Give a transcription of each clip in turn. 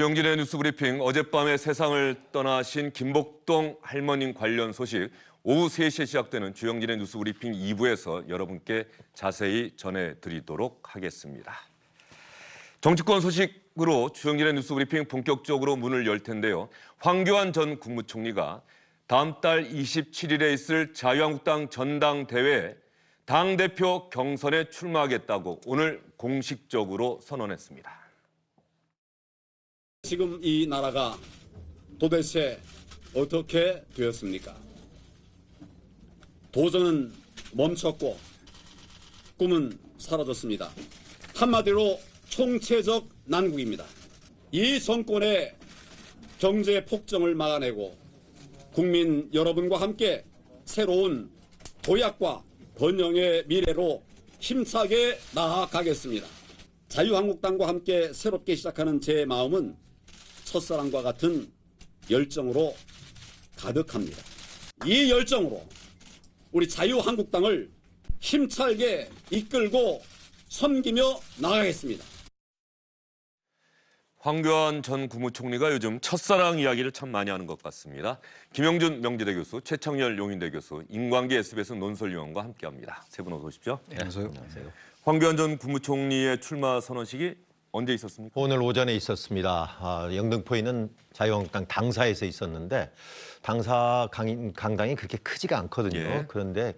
주영진의 뉴스브리핑, 어젯밤에 세상을 떠나신 김복동 할머님 관련 소식 오후 3시에 시작되는 주영진의 뉴스브리핑 2부에서 여러분께 자세히 전해드리도록 하겠습니다. 정치권 소식으로 주영진의 뉴스브리핑 본격적으로 문을 열 텐데요. 황교안 전 국무총리가 다음 달 27일에 있을 자유한국당 전당대회에 당대표 경선에 출마하겠다고 오늘 공식적으로 선언했습니다. 지금 이 나라가 도대체 어떻게 되었습니까? 도전은 멈췄고 꿈은 사라졌습니다. 한마디로 총체적 난국입니다. 이 정권의 경제 폭정을 막아내고 국민 여러분과 함께 새로운 도약과 번영의 미래로 힘차게 나아가겠습니다. 자유한국당과 함께 새롭게 시작하는 제 마음은 첫사랑과 같은 열정으로 가득합니다. 이 열정으로 우리 자유한국당을 힘차게 이끌고 섬기며 나가겠습니다. 황교안 전 국무총리가 요즘 첫사랑 이야기를 참 많이 하는 것 같습니다. 김영준 명지대 교수, 최창렬 용인대 교수, 임광기 SBS 논설위원과 함께합니다. 세 분 어서 오십시오. 안녕하세요. 황교안 전 국무총리의 출마 선언식이 언제 있었습니까? 오늘 오전에 있었습니다. 영등포에 있는 자유한국당 당사에서 있었는데 당사 강당이 그렇게 크지가 않거든요. 예. 그런데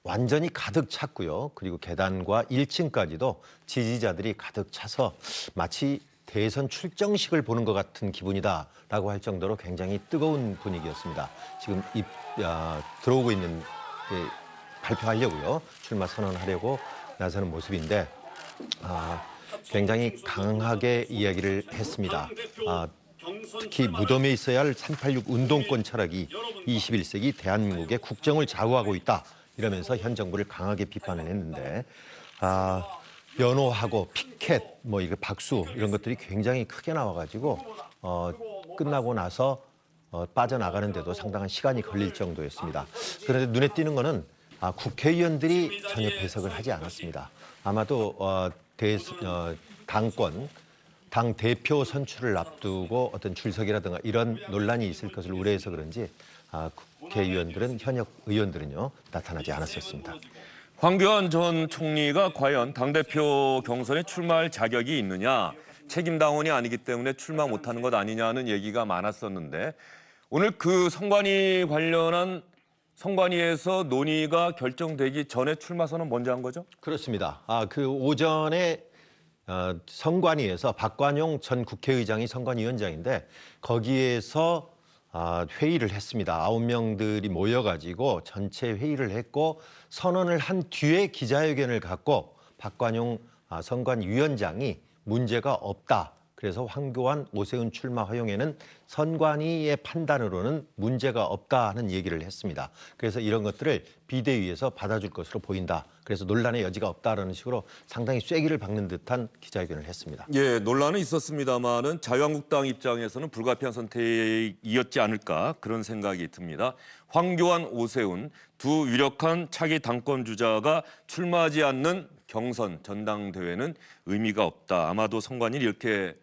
완전히 가득 찼고요. 그리고 계단과 1층까지도 지지자들이 가득 차서 마치 대선 출정식을 보는 것 같은 기분이다라고 할 정도로 굉장히 뜨거운 분위기였습니다. 지금 들어오고 있는 발표하려고요. 출마 선언하려고 나서는 모습인데 굉장히 강하게 이야기를 했습니다. 특히 무덤에 있어야 할 386 운동권 철학이 21세기 대한민국의 국정을 좌우하고 있다. 이러면서 현 정부를 강하게 비판을 했는데 연호하고 피켓, 이거 박수 이런 것들이 굉장히 크게 나와가지고 끝나고 나서 빠져나가는데도 상당한 시간이 걸릴 정도였습니다. 그런데 눈에 띄는 거는 국회의원들이 전혀 배석을 하지 않았습니다. 아마도 당 대표 선출을 앞두고 어떤 출석이라든가 이런 논란이 있을 것을 우려해서 그런지 국회의원들은 현역 의원들은요 나타나지 않았었습니다. 황교안 전 총리가 과연 당대표 경선에 출마할 자격이 있느냐, 책임당원이 아니기 때문에 출마 못하는 것 아니냐는 얘기가 많았었는데 오늘 그 선관위 관련한 선관위에서 논의가 결정되기 전에 출마 선언 먼저 한 거죠? 그렇습니다. 그 오전에 선관위에서 박관용 전 국회의장이 선관위원장인데 거기에서 회의를 했습니다. 9명들이 모여가지고 전체 회의를 했고 선언을 한 뒤에 기자회견을 갖고 박관용 선관위원장이 문제가 없다. 그래서 황교안, 오세훈 출마 허용에는 선관위의 판단으로는 문제가 없다 하는 얘기를 했습니다. 그래서 이런 것들을 비대위에서 받아줄 것으로 보인다. 그래서 논란의 여지가 없다라는 식으로 상당히 쐐기를 박는 듯한 기자회견을 했습니다. 예, 논란은 있었습니다만은 자유한국당 입장에서는 불가피한 선택이었지 않을까 그런 생각이 듭니다. 황교안, 오세훈 두 유력한 차기 당권 주자가 출마하지 않는 경선 전당대회는 의미가 없다. 아마도 선관위는 이렇게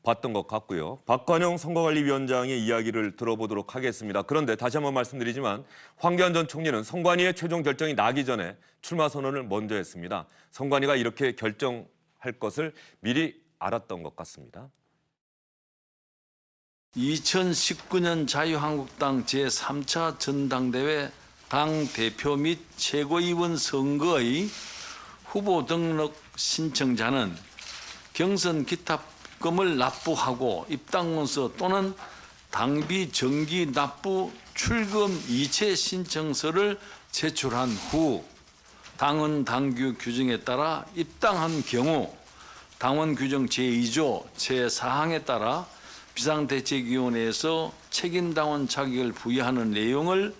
봤던 것 같고요. 박관용 선거관리위원장의 이야기를 들어보도록 하겠습니다. 그런데 다시 한번 말씀드리지만 황교안 전 총리는 선관위의 최종 결정이 나기 전에 출마 선언을 먼저 했습니다. 선관위가 이렇게 결정할 것을 미리 알았던 것 같습니다. 2019년 자유한국당 제3차 전당대회 당대표 및 최고위원 선거의 후보 등록 신청자는 경선 기타금을 납부하고 입당원서 또는 당비 정기 납부 출금 이체 신청서를 제출한 후 당원 당규 규정에 따라 입당한 경우 당원 규정 제2조 제4항에 따라 비상대책위원회에서 책임당원 자격을 부여하는 내용을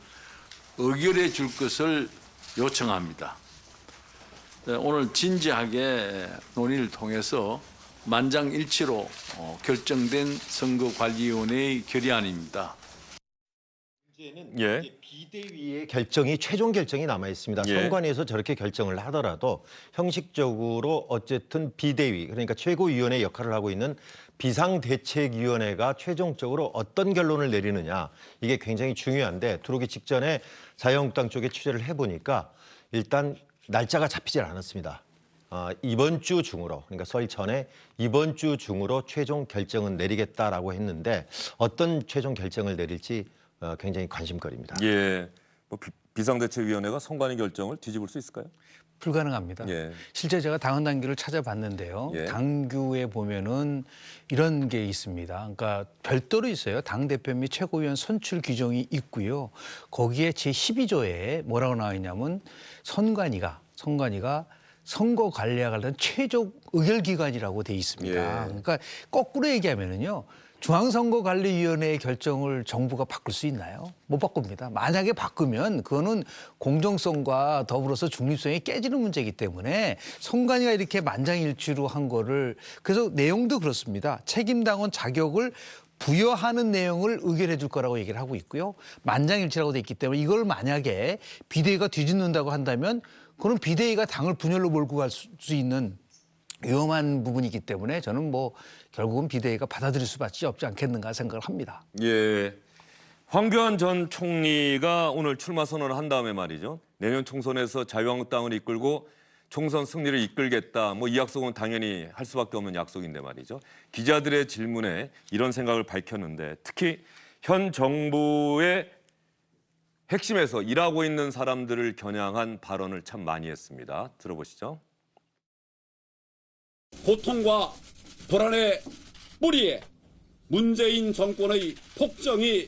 의결해 줄 것을 요청합니다. 오늘 진지하게 논의를 통해서 만장일치로 결정된 선거관리위원회의 결의안입니다. 예. 이제 비대위의 결정이 최종 결정이 남아 있습니다. 예. 선관위에서 저렇게 결정을 하더라도 형식적으로 어쨌든 비대위 그러니까 최고위원회 역할을 하고 있는 비상대책위원회가 최종적으로 어떤 결론을 내리느냐 이게 굉장히 중요한데 들어오기 직전에 자유한국당 쪽에 취재를 해보니까 일단 날짜가 잡히질 않았습니다. 이번 주 중으로 그러니까 설 전에 이번 주 중으로 최종 결정은 내리겠다라고 했는데 어떤 최종 결정을 내릴지 굉장히 관심거리입니다. 예. 뭐 비상대책위원회가 선관위 결정을 뒤집을 수 있을까요? 불가능합니다. 예. 실제 제가 당헌 당규를 찾아봤는데요. 예. 당규에 보면은 이런 게 있습니다. 그러니까 별도로 있어요. 당 대표 및 최고위원 선출 규정이 있고요. 거기에 제 12조에 뭐라고 나와 있냐면 선관위가 선거 관리와 관련 최종 의결기관이라고 돼 있습니다. 예. 그러니까 거꾸로 얘기하면은요. 중앙선거관리위원회의 결정을 정부가 바꿀 수 있나요? 못 바꿉니다. 만약에 바꾸면 그거는 공정성과 더불어서 중립성이 깨지는 문제이기 때문에 선관위가 이렇게 만장일치로 한 거를 그래서 내용도 그렇습니다. 책임당원 자격을 부여하는 내용을 의결해 줄 거라고 얘기를 하고 있고요. 만장일치라고 돼 있기 때문에 이걸 만약에 비대위가 뒤집는다고 한다면 그럼 비대위가 당을 분열로 몰고 갈 수 있는 위험한 부분이기 때문에 저는 뭐 결국은 비대위가 받아들일 수밖에 없지 않겠는가 생각을 합니다. 예. 황교안 전 총리가 오늘 출마 선언을 한 다음에 말이죠. 내년 총선에서 자유한국당을 이끌고 총선 승리를 이끌겠다. 뭐 이 약속은 당연히 할 수밖에 없는 약속인데 말이죠. 기자들의 질문에 이런 생각을 밝혔는데 특히 현 정부의 핵심에서 일하고 있는 사람들을 겨냥한 발언을 참 많이 했습니다. 들어보시죠. 고통과 불안의 뿌리에 문재인 정권의 폭정이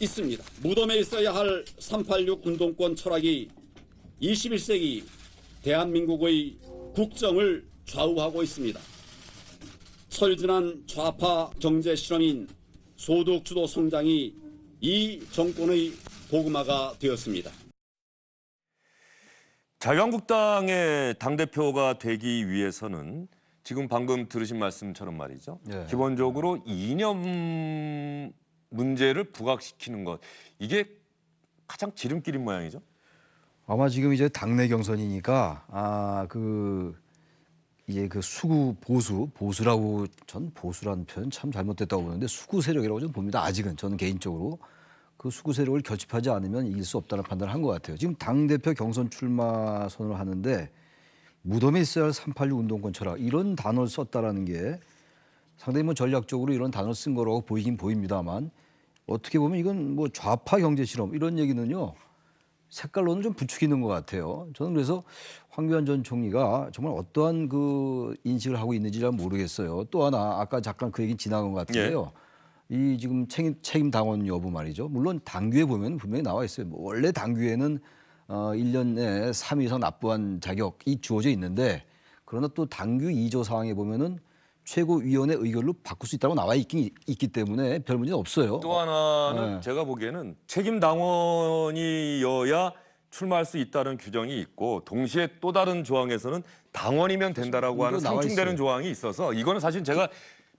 있습니다. 무덤에 있어야 할 386 운동권 철학이 21세기 대한민국의 국정을 좌우하고 있습니다. 철진한 좌파 경제 실험인 소득주도 성장이 이 정권의 도구마가 되었습니다. 자유한국당의 당대표가 되기 위해서는 지금 방금 들으신 말씀처럼 말이죠. 예. 기본적으로 이념 문제를 부각시키는 것. 이게 가장 지름길인 모양이죠. 아마 지금 이제 당내 경선이니까 이제 그 수구 보수라고 전 보수라는 표현 참 잘못됐다고 보는데 수구 세력이라고 저는 봅니다. 아직은 저는 개인적으로 그 수구 세력을 결집하지 않으면 이길 수 없다는 판단을 한 것 같아요. 지금 당 대표 경선 출마 선언을 하는데 무덤에 있어야 할 386 운동권 철학 이런 단어를 썼다라는 게 상당히 뭐 전략적으로 이런 단어를 쓴 거라고 보이긴 보입니다만 어떻게 보면 이건 뭐 좌파 경제 실험 이런 얘기는요 색깔로는 좀 부추기 있는 것 같아요. 저는 그래서 황교안 전 총리가 정말 어떠한 그 인식을 하고 있는지 잘 모르겠어요. 또 하나 아까 잠깐 그 얘기 지나간 것 같은데요. 이 지금 책임 당원 여부 말이죠. 물론 당규에 보면 분명히 나와 있어요. 뭐 원래 당규에는 1년에 3회 이상 납부한 자격이 주어져 있는데 그러나 또 당규 2조 사항에 보면은 최고위원회 의결로 바꿀 수 있다고 나와 있기 때문에 별 문제는 없어요. 또 하나는 네. 제가 보기에는 책임 당원이어야 출마할 수 있다는 규정이 있고 동시에 또 다른 조항에서는 당원이면 된다라고 하는 이거 나와 상충되는 있어요. 조항이 있어서 이거는 사실 제가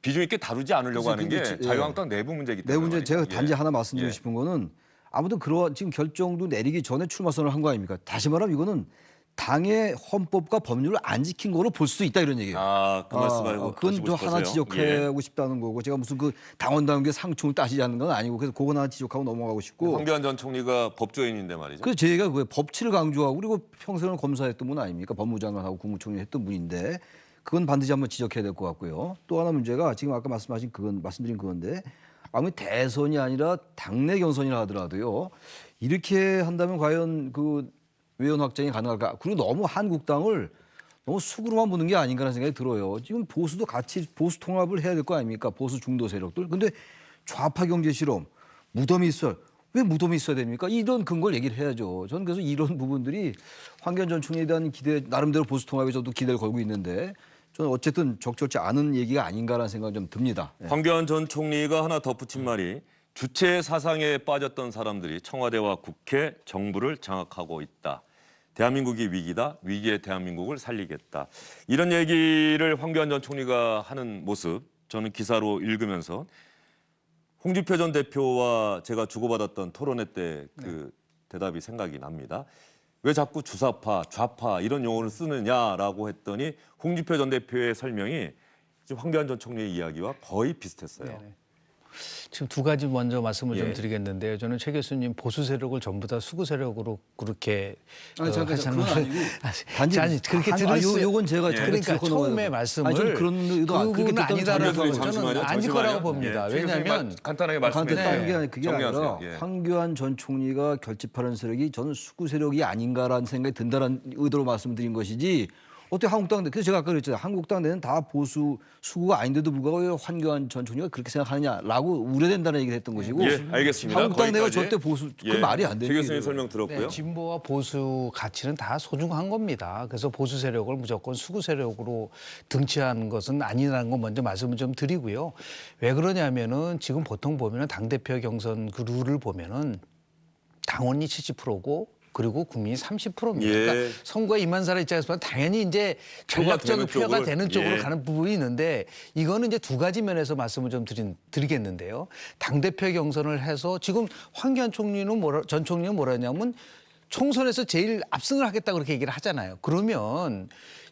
비중 있게 다루지 않으려고 하는 게 근데 자유한국당 내부 문제이기 내 때문에 문제 말이죠. 제가 예. 단지 하나 말씀드리고 예. 싶은 거는 아무튼 그러한 지금 결정도 내리기 전에 출마 선언을 한 거 아닙니까? 다시 말하면 이거는 당의 헌법과 법률을 안 지킨 거로 볼 수도 있다 이런 얘기예요. 그 말씀하고 그건 좀 하나 지적하고 싶다는 거고 제가 무슨 그 당원 당규의 상충을 따지지 않는 건 아니고 그래서 그거 하나 지적하고 넘어가고 싶고 황교안 전 총리가 법조인인데 말이죠. 그래서 제 얘기가 그거예요. 법치를 강조하고 그리고 평생을 검사했던 분 아닙니까? 법무장관하고 국무총리 했던 분인데 그건 반드시 한번 지적해야 될 것 같고요. 또 하나 문제가 지금 아까 말씀드린 그건데 아무리 대선이 아니라 당내 경선이라 하더라도요. 이렇게 한다면 과연 그 외연 확장이 가능할까? 그리고 너무 한국당을 너무 수구로만 보는 게 아닌가라는 생각이 들어요. 지금 보수도 같이 보수 통합을 해야 될 거 아닙니까? 보수 중도 세력들. 근데 좌파 경제 실험, 무덤이 있어요. 왜 무덤이 있어야 됩니까? 이런 근거를 얘기를 해야죠. 저는 그래서 이런 부분들이 황교안 전 총리에 대한 기대, 나름대로 보수 통합에 저도 기대를 걸고 있는데 저는 어쨌든 적절치 않은 얘기가 아닌가라는 생각이 좀 듭니다. 예. 황교안 전 총리가 하나 덧붙인 말이 주체 사상에 빠졌던 사람들이 청와대와 국회, 정부를 장악하고 있다. 대한민국이 위기다. 위기의 대한민국을 살리겠다. 이런 얘기를 황교안 전 총리가 하는 모습 저는 기사로 읽으면서 홍준표 전 대표와 제가 주고받았던 토론회 때 그 대답이 생각이 납니다. 왜 자꾸 주사파, 좌파 이런 용어를 쓰느냐라고 했더니 홍준표 전 대표의 설명이 지금 황교안 전 총리의 이야기와 거의 비슷했어요. 네네. 지금 두 가지 먼저 말씀을 예. 좀 드리겠는데요. 저는 최 교수님 보수 세력을 전부 다 수구 세력으로 그렇게 아니 잠깐 그건 아니고 단지 아니 그렇게 들을 수 요건 제가 그러니까 처음에 말씀을 아니, 좀 그런 의도 안 그렇게 그분은 아니다라고 잠시만요. 저는 아닐 거라고 봅니다. 예. 왜냐하면 간단하게 말씀해 간단하게 주세요. 그게 아니라 정리하세요. 예. 황교안 전 총리가 결집하는 세력이 저는 수구 세력이 아닌가라는 생각이 든다는 의도로 말씀드린 것이지 어떻게 한국당 그래서 제가 아까 그랬잖아요. 한국당 내는 다 보수 수구가 아닌데도 불구하고 왜 황교안 전 총리가 그렇게 생각하느냐라고 우려된다는 얘기를 했던 것이고 예, 알겠습니다. 한국당 내가 거기까지. 절대 보수 그 말이 안 되는 최 교수님 얘기예요. 설명 들었고요. 네, 진보와 보수 가치는 다 소중한 겁니다. 그래서 보수 세력을 무조건 수구 세력으로 등치하는 것은 아니라는 거 먼저 말씀을 좀 드리고요. 왜 그러냐면은 지금 보통 보면은 당대표 경선 그 룰을 보면은 당원이 70%고 그리고 국민이 30%입니다. 예. 그러니까 선거에 임한 사람 입장에서 보면 당연히 이제 전략적인 되는 표가 쪽을, 되는 쪽으로 예. 가는 부분이 있는데 이거는 이제 두 가지 면에서 말씀을 좀 드리겠는데요. 당대표 경선을 해서 지금 황교안 총리는 전 총리는 뭐라 했냐면 총선에서 제일 압승을 하겠다고 그렇게 얘기를 하잖아요. 그러면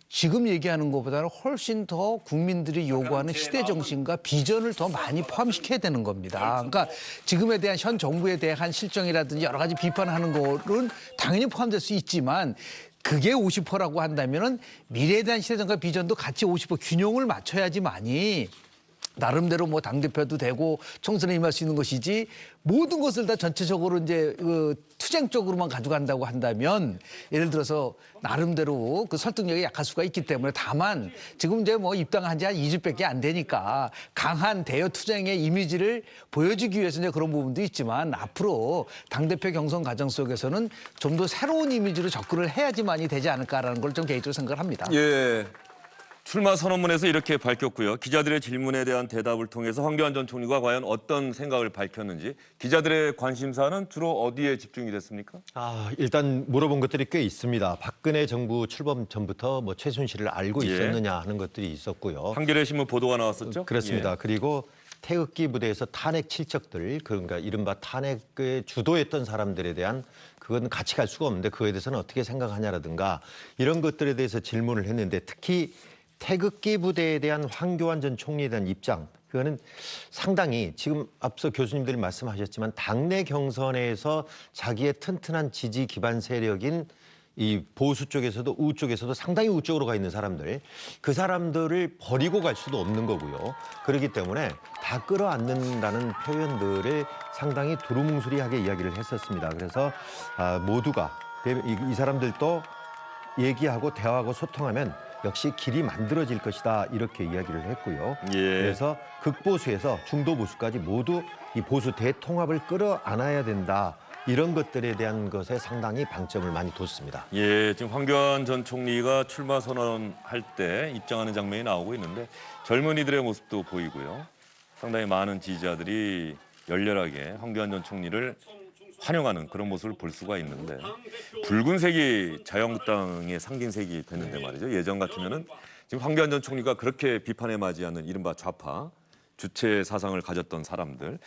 지금 얘기하는 것보다는 훨씬 더 국민들이 요구하는 시대 정신과 비전을 더 많이 포함시켜야 되는 겁니다. 그러니까 지금에 대한 현 정부에 대한 실정이라든지 여러 가지 비판하는 거는 당연히 포함될 수 있지만 그게 50%라고 한다면은 미래에 대한 시대 정신과 비전도 같이 50% 균형을 맞춰야지만이 나름대로 뭐 당대표도 되고 총선에 임할 수 있는 것이지 모든 것을 다 전체적으로 이제 그 투쟁 쪽으로만 가져간다고 한다면 예를 들어서 나름대로 그 설득력이 약할 수가 있기 때문에 다만 지금 이제 뭐 입당한 지 한 2주밖에 안 되니까 강한 대여 투쟁의 이미지를 보여주기 위해서 이제 그런 부분도 있지만 앞으로 당대표 경선 과정 속에서는 좀 더 새로운 이미지로 접근을 해야지만이 되지 않을까라는 걸 좀 개인적으로 생각을 합니다. 예. 출마 선언문에서 이렇게 밝혔고요. 기자들의 질문에 대한 대답을 통해서 황교안 전 총리가 과연 어떤 생각을 밝혔는지 기자들의 관심사는 주로 어디에 집중이 됐습니까? 일단 물어본 것들이 꽤 있습니다. 박근혜 정부 출범 전부터 뭐 최순실을 알고 예. 있었느냐 하는 것들이 있었고요. 한겨레 신문 보도가 나왔었죠? 그렇습니다. 예. 그리고 태극기 부대에서 탄핵 칠적들 그러니까 이른바 탄핵을 주도했던 사람들에 대한 그건 같이 갈 수가 없는데 그거에 대해서는 어떻게 생각하냐라든가 이런 것들에 대해서 질문을 했는데 특히 태극기 부대에 대한 황교안 전 총리에 대한 입장 그거는 상당히 지금 앞서 교수님들이 말씀하셨지만 당내 경선에서 자기의 튼튼한 지지 기반 세력인 이 보수 쪽에서도 우 쪽에서도 상당히 우쪽으로 가 있는 사람들 그 사람들을 버리고 갈 수도 없는 거고요. 그렇기 때문에 다 끌어안는다는 표현들을 상당히 두루뭉술하게 이야기를 했었습니다. 그래서 모두가 이 사람들도 얘기하고 대화하고 소통하면 역시 길이 만들어질 것이다 이렇게 이야기를 했고요. 예. 그래서 극보수에서 중도보수까지 모두 이 보수 대통합을 끌어안아야 된다. 이런 것들에 대한 것에 상당히 방점을 많이 뒀습니다. 예, 지금 황교안 전 총리가 출마 선언할 때 입장하는 장면이 나오고 있는데 젊은이들의 모습도 보이고요. 상당히 많은 지지자들이 열렬하게 황교안 전 총리를 환영하는 그런 모습을 볼 수가 있는데 붉은색이 자유한국당의 상징색이 됐는데 말이죠. 예전 같으면은 지금 황교안 전 총리가 그렇게 비판에 맞이하는 이른바 좌파 주체 사상을 가졌던 사람들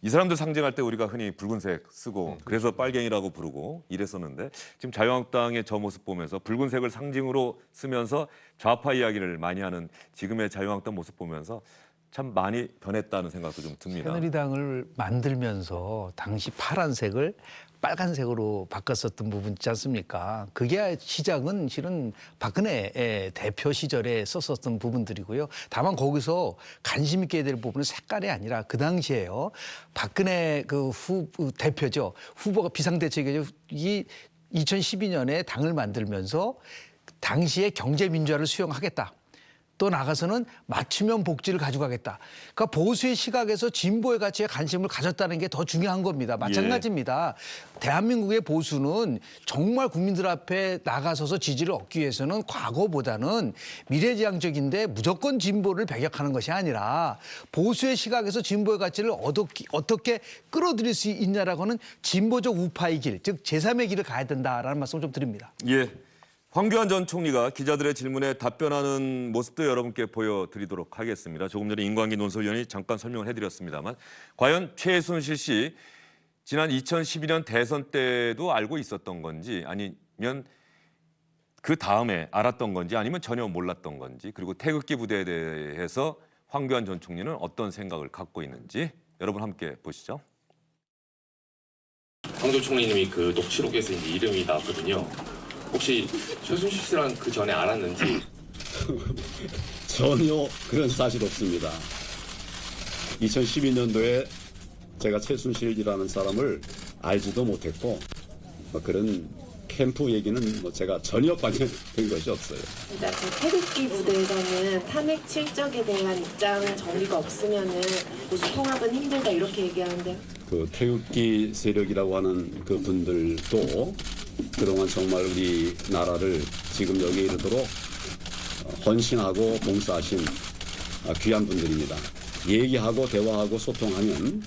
이 사람들 상징할 때 우리가 흔히 붉은색 쓰고 그래서 빨갱이라고 부르고 이랬었는데 지금 자유한국당의 저 모습 보면서 붉은색을 상징으로 쓰면서 좌파 이야기를 많이 하는 지금의 자유한국당 모습 보면서 참 많이 변했다는 생각도 좀 듭니다. 새누리당을 만들면서 당시 파란색을 빨간색으로 바꿨었던 부분 있지 않습니까? 그게 시작은 실은 박근혜 대표 시절에 썼었던 부분들이고요. 다만 거기서 관심 있게 될 부분은 색깔이 아니라 그 당시에요. 박근혜 그 대표죠. 후보가 비상대책이죠. 이 2012년에 당을 만들면서 당시에 경제민주화를 수용하겠다. 또 나가서는 맞춤형 복지를 가져가겠다. 그러니까 보수의 시각에서 진보의 가치에 관심을 가졌다는 게 더 중요한 겁니다. 마찬가지입니다. 대한민국의 보수는 정말 국민들 앞에 나가서서 지지를 얻기 위해서는 과거보다는 미래지향적인데 무조건 진보를 배격하는 것이 아니라 보수의 시각에서 진보의 가치를 어떻게 끌어들일 수 있냐라고 하는 진보적 우파의 길, 즉 제3의 길을 가야 된다라는 말씀을 좀 드립니다. 예. 황교안 전 총리가 기자들의 질문에 답변하는 모습도 여러분께 보여드리도록 하겠습니다. 조금 전에 인광기 논설위원이 잠깐 설명을 해드렸습니다만 과연 최순실 씨 지난 2012년 대선 때도 알고 있었던 건지 아니면 그 다음에 알았던 건지 아니면 전혀 몰랐던 건지 그리고 태극기 부대에 대해서 황교안 전 총리는 어떤 생각을 갖고 있는지 여러분 함께 보시죠. 황 전 총리님이 그 녹취록에서 이제 이름이 나왔거든요. 혹시 최순실 씨랑 그 전에 알았는지? 전혀 그런 사실 없습니다. 2012년도에 제가 최순실이라는 사람을 알지도 못했고 그런 캠프 얘기는 제가 전혀 관여된 것이 없어요. 그러니까 제 태극기 부대에서는 탄핵 실적에 대한 입장 정리가 없으면은 보수 통합은 힘들다 이렇게 얘기하는데 그 태극기 세력이라고 하는 그 분들도 그동안 정말 우리 나라를 지금 여기에 이르도록 헌신하고 봉사하신 귀한 분들입니다. 얘기하고 대화하고 소통하면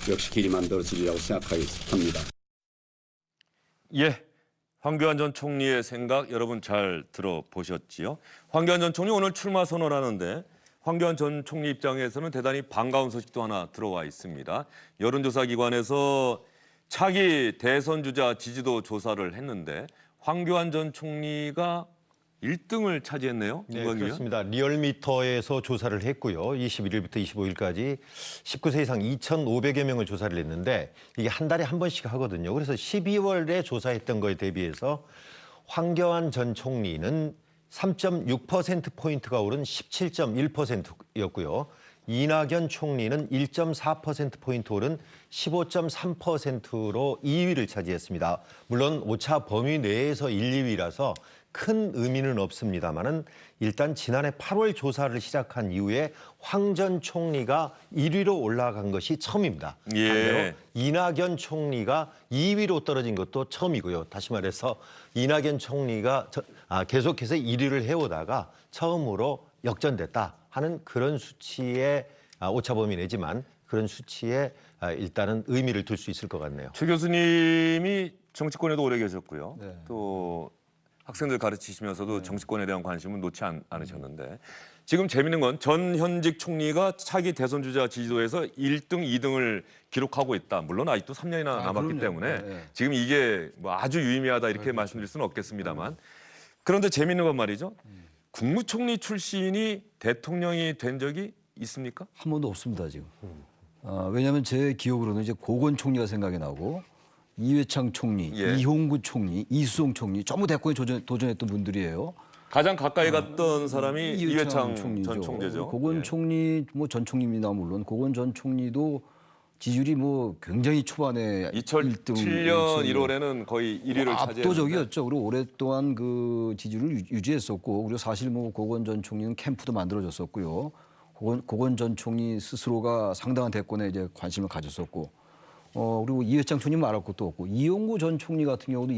역시 길이 만들어지리라고 생각합니다. 예, 황교안 전 총리의 생각 여러분 잘 들어보셨지요? 황교안 전 총리 오늘 출마 선언하는데 황교안 전 총리 입장에서는 대단히 반가운 소식도 하나 들어와 있습니다. 여론조사 기관에서 차기 대선 주자 지지도 조사를 했는데 황교안 전 총리가 1등을 차지했네요. 네, 인광기 위원. 그렇습니다. 리얼미터에서 조사를 했고요. 21일부터 25일까지 19세 이상 2,500여 명을 조사를 했는데 이게 한 달에 한 번씩 하거든요. 그래서 12월에 조사했던 거에 대비해서 황교안 전 총리는 3.6%포인트가 오른 17.1%였고요. 이낙연 총리는 1.4%포인트 오른 15.3%로 2위를 차지했습니다. 물론 오차 범위 내에서 1, 2위라서 큰 의미는 없습니다만은 일단 지난해 8월 조사를 시작한 이후에 황 전 총리가 1위로 올라간 것이 처음입니다. 예. 반대로 이낙연 총리가 2위로 떨어진 것도 처음이고요. 다시 말해서 이낙연 총리가 계속해서 1위를 해오다가 처음으로 역전됐다 하는 그런 수치의 오차 범위 내지만 그런 수치에 일단은 의미를 둘 수 있을 것 같네요. 최 교수님이 정치권에도 오래 계셨고요. 네. 또 학생들 가르치시면서도 정치권에 대한 관심은 놓지 않으셨는데 지금 재밌는 건 전현직 총리가 차기 대선 주자 지지도에서 1등, 2등을 기록하고 있다. 물론 아직도 3년이나 남았기 그럼요. 때문에 네. 지금 이게 뭐 아주 유의미하다 이렇게 말씀드릴 수는 없겠습니다만 그런데 재밌는 건 말이죠. 국무총리 출신이 대통령이 된 적이 있습니까? 한 번도 없습니다 지금. 왜냐하면 제 기억으로는 이제 고건 총리가 생각이 나고 이회창 총리, 예. 이홍구 총리, 이수송 총리 전부 대권에 도전했던 분들이에요. 가장 가까이 갔던 사람이 이회창 총리죠. 전 총재죠. 고건 예. 총리 뭐 전 총리입니다 물론 고건 전 총리도 지지율이 뭐 굉장히 초반에 2007년 1월에는 거의 1위를 차지했는데 압도적이었죠. 그리고 오랫동안 그 지지율을 유지했었고 그리고 사실 뭐 고건 전 총리는 캠프도 만들어졌었고요. 고건 전 총리 스스로가 상당한 대권에 이제 관심을 가졌었고 그리고 이회창 총리 말할 것도 없고 이용구 전 총리 같은 경우도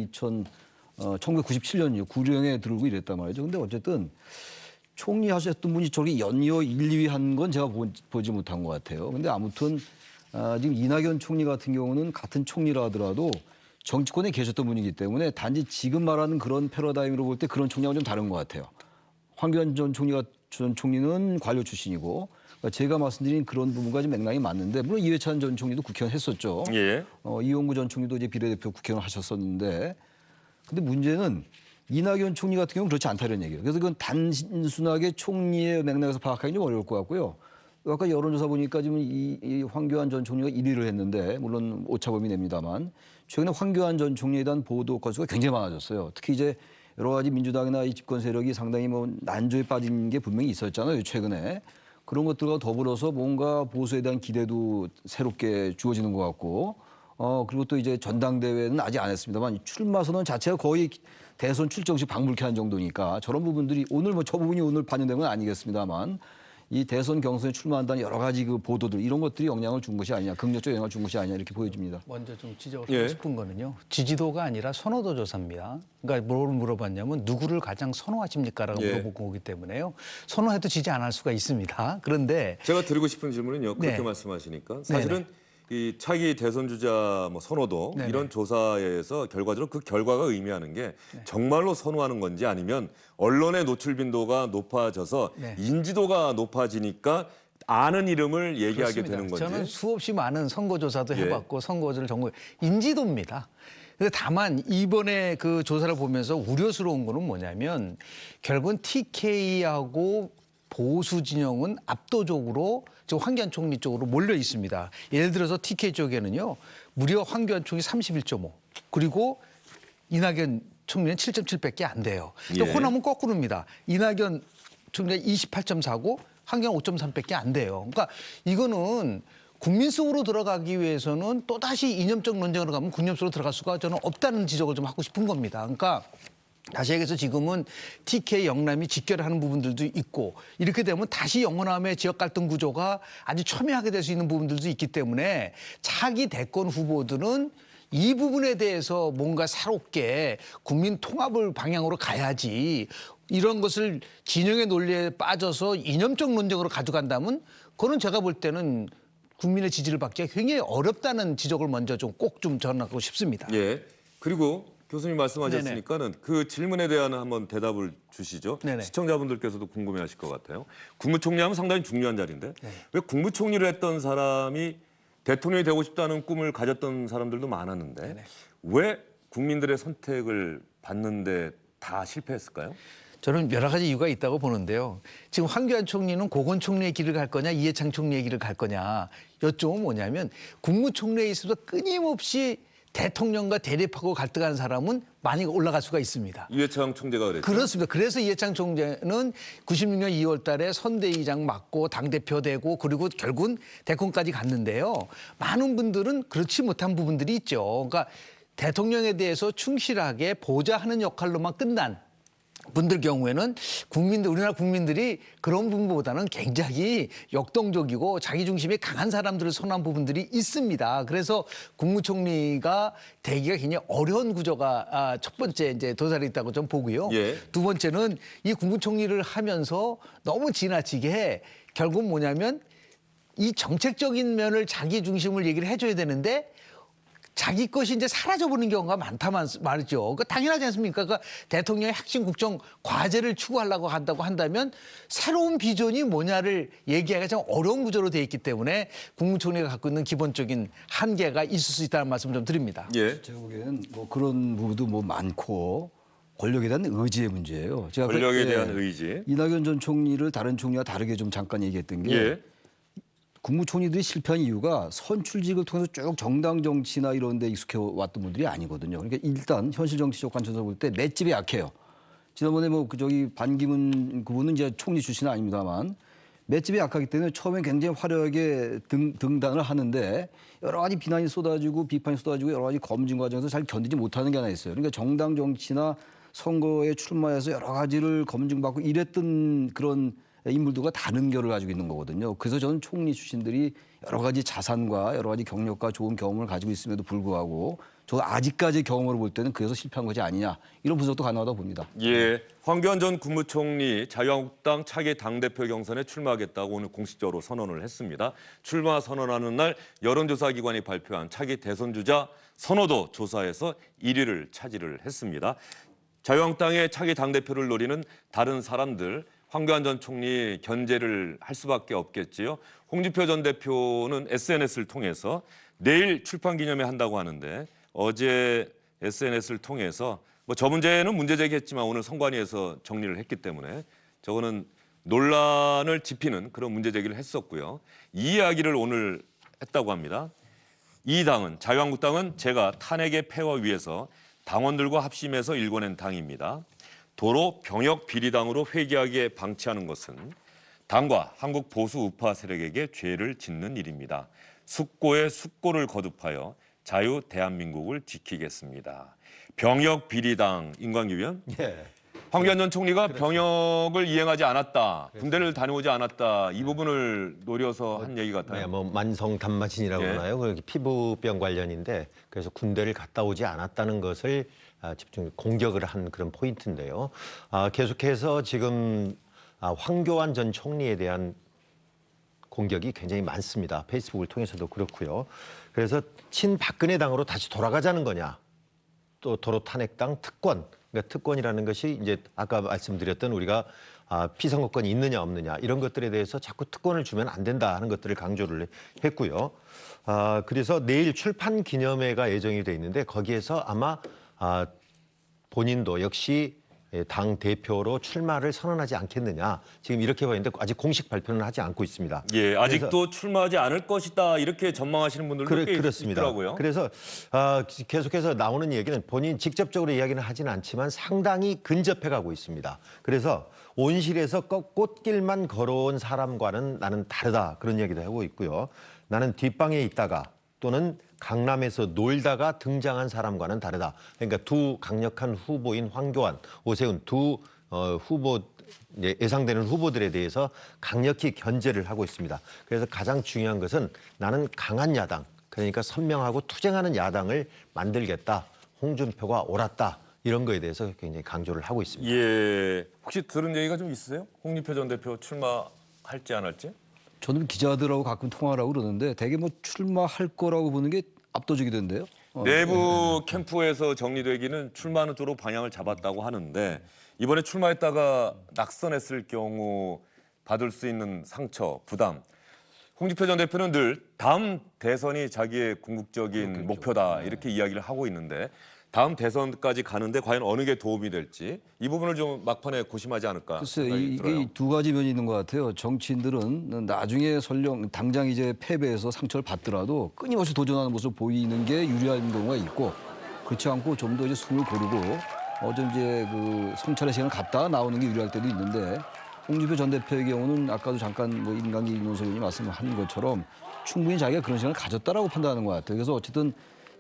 1997년이요. 구령에 들고 이랬단 말이죠. 근데 어쨌든 총리 하셨던 분이 저기 연이어 1, 2위 한 건 제가 보지 못한 것 같아요. 근데 아무튼 지금 이낙연 총리 같은 경우는 같은 총리라 하더라도 정치권에 계셨던 분이기 때문에 단지 지금 말하는 그런 패러다임으로 볼 때 그런 총리하고 좀 다른 것 같아요. 황교안 전 총리는 관료 출신이고 그러니까 제가 말씀드린 그런 부분과 좀 맥락이 맞는데 물론 이회찬 전 총리도 국회의원 했었죠. 예. 이용구 전 총리도 이제 비례대표 국회의원 하셨었는데 근데 문제는 이낙연 총리 같은 경우는 그렇지 않다는 얘기예요. 그래서 그건 단순하게 총리의 맥락에서 파악하기 좀 어려울 것 같고요. 아까 여론조사 보니까 지금 이 황교안 전 총리가 1위를 했는데 물론 오차범위 냅니다만 최근에 황교안 전 총리에 대한 보도 건수가 굉장히 많아졌어요. 특히 이제 여러 가지 민주당이나 이 집권 세력이 상당히 뭐 난조에 빠진 게 분명히 있었잖아요. 최근에. 그런 것들과 더불어서 뭔가 보수에 대한 기대도 새롭게 주어지는 것 같고 그리고 또 이제 전당대회는 아직 안 했습니다만 출마 선언 자체가 거의 대선 출정식 방불케 한 정도니까 저런 부분들이 오늘 뭐 저 부분이 오늘 반영된 건 아니겠습니다만 이 대선 경선에 출마한다는 여러 가지 그 보도들 이런 것들이 영향을 준 것이 아니냐 긍정적 영향을 준 것이 아니냐 이렇게 보여집니다. 먼저 좀 지적을 예. 하고 싶은 거는요. 지지도가 아니라 선호도 조사입니다. 그러니까 뭘 물어봤냐면 누구를 가장 선호하십니까라고 예. 물어본 거기 때문에요. 선호해도 지지 안 할 수가 있습니다. 그런데 제가 드리고 싶은 질문은요. 그렇게 네. 말씀하시니까 사실은 이 차기 대선 주자 뭐 선호도 네네. 이런 조사에서 결과적으로 그 결과가 의미하는 게 정말로 선호하는 건지 아니면 언론의 노출 빈도가 높아져서 네. 인지도가 높아지니까 아는 이름을 얘기하게 그렇습니다. 되는 건지. 저는 수없이 많은 선거조사도 예. 해봤고 선거조사를 전공 인지도입니다. 근데 다만 이번에 그 조사를 보면서 우려스러운 거는 뭐냐면 결국은 TK하고 보수 진영은 압도적으로 지금 황교안 총리 쪽으로 몰려 있습니다. 예를 들어서 TK 쪽에는요 무려 황교안 총리 31.5 그리고 이낙연 총리는 7.7밖에 안 돼요. 또 예. 호남은 거꾸로입니다. 이낙연 총리가 28.4고 황교안 5.3밖에 안 돼요. 그러니까 이거는 국민 속으로 들어가기 위해서는 또다시 이념적 논쟁으로 가면 국민 속으로 들어갈 수가 저는 없다는 지적을 좀 하고 싶은 겁니다. 그러니까 다시 얘기해서 지금은 TK 영남이 직결하는 부분들도 있고 이렇게 되면 다시 영호남의 지역 갈등 구조가 아주 첨예하게 될 수 있는 부분들도 있기 때문에 차기 대권 후보들은 이 부분에 대해서 뭔가 새롭게 국민 통합을 방향으로 가야지 이런 것을 진영의 논리에 빠져서 이념적 논쟁으로 가져간다면 그거는 제가 볼 때는 국민의 지지를 받기가 굉장히 어렵다는 지적을 먼저 좀 꼭 좀 전하고 싶습니다. 예. 그리고 교수님 말씀하셨으니까는 그 질문에 대한 한번 대답을 주시죠. 네네. 시청자분들께서도 궁금해하실 것 같아요. 국무총리하면 상당히 중요한 자리인데 네. 왜 국무총리를 했던 사람이 대통령이 되고 싶다는 꿈을 가졌던 사람들도 많았는데 왜 국민들의 선택을 받는데 다 실패했을까요? 저는 여러 가지 이유가 있다고 보는데요. 지금 황교안 총리는 고건 총리의 길을 갈 거냐 이해창 총리의 길을 갈 거냐 여쭤보면 뭐냐면 국무총리에 있어서 끊임없이 대통령과 대립하고 갈등하는 사람은 많이 올라갈 수가 있습니다. 이회창 총재가 그랬죠. 그렇습니다. 그래서 이해창 총재는 96년 2월 달에 선대위장 맡고 당대표 되고 그리고 결국은 대권까지 갔는데요. 많은 분들은 그렇지 못한 부분들이 있죠. 그러니까 대통령에 대해서 충실하게 보좌하는 역할로만 끝난 분들 경우에는 우리나라 국민들이 그런 부분보다는 굉장히 역동적이고 자기 중심이 강한 사람들을 선호한 부분들이 있습니다. 그래서 국무총리가 되기가 굉장히 어려운 구조가 첫 번째 이제 도달이 있다고 좀 보고요. 예. 두 번째는 이 국무총리를 하면서 너무 지나치게 결국 뭐냐면 이 정책적인 면을 자기 중심을 얘기를 해줘야 되는데 자기 것이 이제 사라져버리는 경우가 많다만 말이죠. 그러니까 당연하지 않습니까? 그러니까 대통령의 핵심 국정 과제를 추구하려고 한다고 한다면 새로운 비전이 뭐냐를 얘기하기가 좀 어려운 구조로 돼 있기 때문에 국무총리가 갖고 있는 기본적인 한계가 있을 수 있다는 말씀 좀 드립니다. 예. 제가 보기에는 뭐 그런 부분도 뭐 많고 권력에 대한 의지의 문제예요. 제가 권력에 대한 의지. 이낙연 전 총리를 다른 총리와 다르게 좀 잠깐 얘기했던 게 예. 국무총리들이 실패한 이유가 선출직을 통해서 쭉 정당 정치나 이런 데 익숙해 왔던 분들이 아니거든요. 그러니까 일단 현실 정치적 관점에서 볼 때 맷집이 약해요. 지난번에 뭐 반기문 그분은 이제 총리 출신은 아닙니다만 맷집이 약하기 때문에 처음에 굉장히 화려하게 등단을 하는데 여러 가지 비난이 쏟아지고 비판이 쏟아지고 여러 가지 검증 과정에서 잘 견디지 못하는 게 하나 있어요. 그러니까 정당 정치나 선거에 출마해서 여러 가지를 검증받고 이랬던 그런 인물들과 다른 결을 가지고 있는 거거든요. 그래서 저는 총리 출신들이 여러 가지 자산과 여러 가지 경력과 좋은 경험을 가지고 있음에도 불구하고 저 아직까지 경험으로 볼 때는 그래서 실패한 것이 아니냐 이런 분석도 가능하다고 봅니다. 예. 황교안 전 국무총리 자유한국당 차기 당대표 경선에 출마하겠다고 오늘 공식적으로 선언을 했습니다. 출마 선언하는 날 여론조사 기관이 발표한 차기 대선 주자 선호도 조사에서 1위를 차지를 했습니다. 자유한국당의 차기 당대표를 노리는 다른 사람들 황교안 전 총리 견제를 할 수밖에 없겠지요. 홍준표 전 대표는 SNS를 통해서 내일 출판 기념회 한다고 하는데 어제 SNS를 통해서 뭐 저 문제는 문제 제기했지만 오늘 선관위에서 정리를 했기 때문에 저거는 논란을 짚히는 그런 문제 제기를 했었고요. 이 이야기를 오늘 했다고 합니다. 이 당은 자유한국당은 제가 탄핵의 폐허 위해서 당원들과 합심해서 일궈낸 당입니다. 도로 병역 비리당으로 회귀하게 방치하는 것은 당과 한국 보수 우파 세력에게 죄를 짓는 일입니다. 숙고에 숙고를 거듭하여 자유 대한민국을 지키겠습니다. 병역 비리당 임광규 의원. 예. 황교안 전 총리가 병역을 이행하지 않았다. 군대를 다녀오지 않았다. 이 부분을 노려서 한 얘기 같아요. 네, 뭐 만성 단마신이라고 예. 하나요? 그 피부병 관련인데 그래서 군대를 갔다 오지 않았다는 것을 집중 공격을 한 그런 포인트인데요. 계속해서 지금 황교안 전 총리에 대한 공격이 굉장히 많습니다. 페이스북을 통해서도 그렇고요. 그래서 친박근혜 당으로 다시 돌아가자는 거냐, 또 도로 탄핵당 특권, 그러니까 특권이라는 것이 이제 아까 말씀드렸던 우리가 피선거권이 있느냐 없느냐 이런 것들에 대해서 자꾸 특권을 주면 안 된다 하는 것들을 강조를 했고요. 그래서 내일 출판 기념회가 예정이 돼 있는데 거기에서 아마 본인도 역시 당 대표로 출마를 선언하지 않겠느냐 지금 이렇게 보이는데 아직 공식 발표는 하지 않고 있습니다. 예, 아직도 출마하지 않을 것이다 이렇게 전망하시는 분들도 꽤 그렇습니다. 있더라고요. 그래서 계속해서 나오는 얘기는 본인 직접적으로 이야기는 하지는 않지만 상당히 근접해 가고 있습니다. 그래서 온실에서 꽃길만 걸어온 사람과는 나는 다르다 그런 얘기도 하고 있고요. 나는 뒷방에 있다가 또는 강남에서 놀다가 등장한 사람과는 다르다. 그러니까 두 강력한 후보인 황교안, 오세훈 두 후보 예상되는 후보들에 대해서 강력히 견제를 하고 있습니다. 그래서 가장 중요한 것은 나는 강한 야당, 그러니까 선명하고 투쟁하는 야당을 만들겠다. 홍준표가 옳았다. 이런 거에 대해서 굉장히 강조를 하고 있습니다. 예, 혹시 들은 얘기가 좀 있으세요? 홍준표 전 대표 출마할지 안 할지? 저는 기자들하고 가끔 통화를 하고 그러는데 되게 뭐 출마할 거라고 보는 게 압도적이던데요. 내부 캠프에서 정리되기는 출마하는 쪽으로 방향을 잡았다고 하는데 이번에 출마했다가 낙선했을 경우 받을 수 있는 상처, 부담. 홍준표 전 대표는 늘 다음 대선이 자기의 궁극적인 목표다 이렇게 이야기를 하고 있는데 다음 대선까지 가는데 과연 어느 게 도움이 될지 이 부분을 좀 막판에 고심하지 않을까 글쎄 생각이 들어요. 이게 두 가지 면이 있는 것 같아요. 정치인들은 나중에 설령 당장 이제 패배해서 상처를 받더라도 끊임없이 도전하는 모습을 보이는 게 유리한 경우가 있고 그렇지 않고 좀 더 이제 숨을 고르고 좀 이제 그 성찰의 시간을 갖다가 나오는 게 유리할 때도 있는데 홍준표 전 대표의 경우는 아까도 잠깐 뭐 임강기 윤호선님이 말씀한 것처럼 충분히 자기가 그런 시간을 가졌다라고 판단하는 것 같아요. 그래서 어쨌든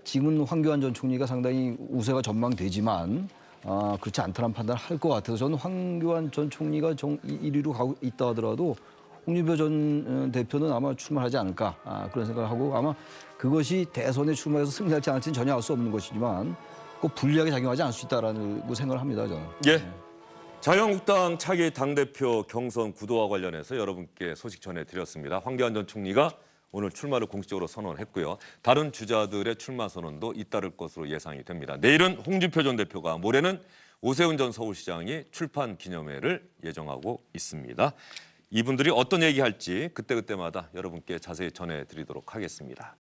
지금은 황교안 전 총리가 상당히 우세가 전망되지만 그렇지 않다는 판단을 할 것 같아서 저는 황교안 전 총리가 1위로 가고 있다 하더라도 홍준표 전 대표는 아마 출마하지 않을까 그런 생각을 하고 아마 그것이 대선에 출마해서 승리할지 않을지는 전혀 알 수 없는 것이지만 꼭 불리하게 작용하지 않을 수 있다라는 생각을 합니다. 저는. 예. 자유한국당 차기 당대표 경선 구도와 관련해서 여러분께 소식 전해드렸습니다. 황교안 전 총리가 오늘 출마를 공식적으로 선언했고요. 다른 주자들의 출마 선언도 잇따를 것으로 예상이 됩니다. 내일은 홍준표 전 대표가, 모레는 오세훈 전 서울시장이 출판 기념회를 예정하고 있습니다. 이분들이 어떤 얘기할지 그때그때마다 여러분께 자세히 전해드리도록 하겠습니다.